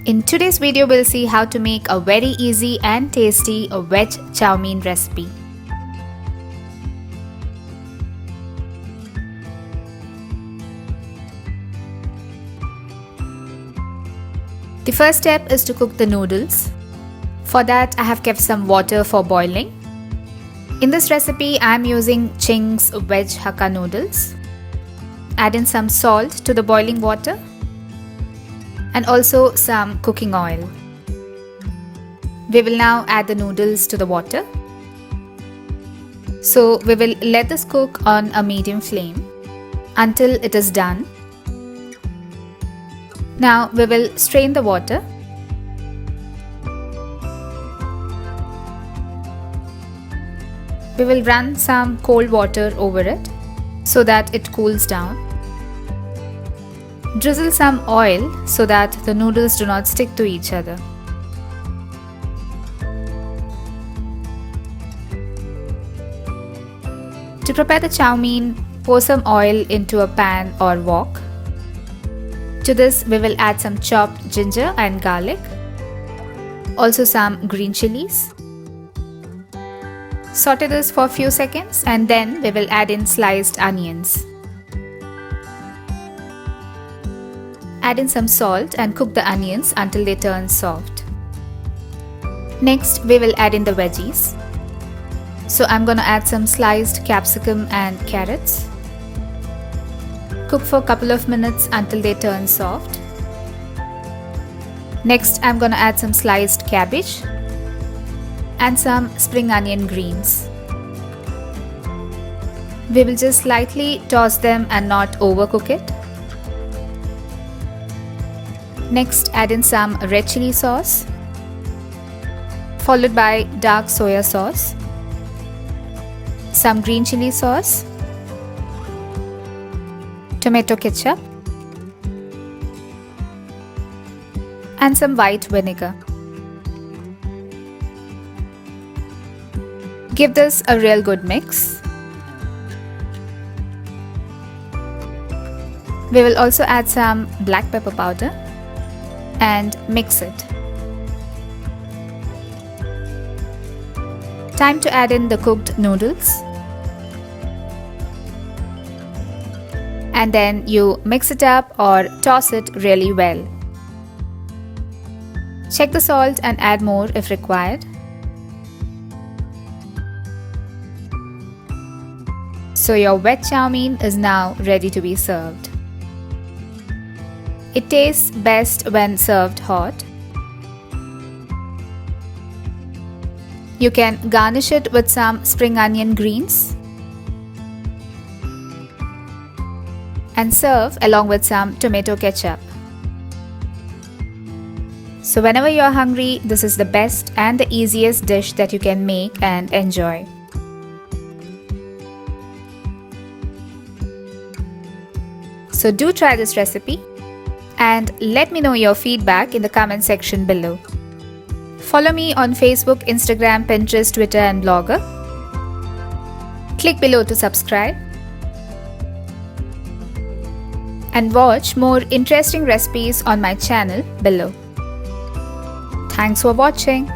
In today's video, we'll see how to make a very easy and tasty veg chow mein recipe. The first step is to cook the noodles. For that, I have kept some water for boiling. In this recipe, I am using Ching's Veg Hakka Noodles. Add in some salt to the boiling water and also some cooking oil. We will now add the noodles to the water. So we will let this cook on a medium flame until it is done. Now we will strain the water. We will run some cold water over it so that it cools down. Drizzle some oil so that the noodles do not stick to each other. To prepare the chow mein, pour some oil into a pan or wok. To this, we will add some chopped ginger and garlic, also some green chilies. Saute this for a few seconds and then we will add in sliced onions. Add in some salt and cook the onions until they turn soft. Next, we will add in the veggies. So I'm going to add some sliced capsicum and carrots. Cook for a couple of minutes until they turn soft. Next, I'm going to add some sliced cabbage and some spring onion greens. We will just lightly toss them and not overcook it. Next, add in some red chilli sauce, followed by dark soya sauce, some green chilli sauce, tomato ketchup, and some white vinegar. Give this a real good mix. We will also add some black pepper powder and mix it. Time to add in the cooked noodles. And then you mix it up or toss it really well. Check the salt and add more if required. So your veg chow mein is now ready to be served. It tastes best when served hot. You can garnish it with some spring onion greens and serve along with some tomato ketchup. So whenever you are hungry, this is the best and the easiest dish that you can make and enjoy. So do try this recipe and let me know your feedback in the comment section below. Follow me on Facebook, Instagram, Pinterest, Twitter and Blogger. Click below to subscribe and watch more interesting recipes on my channel below. Thanks for watching.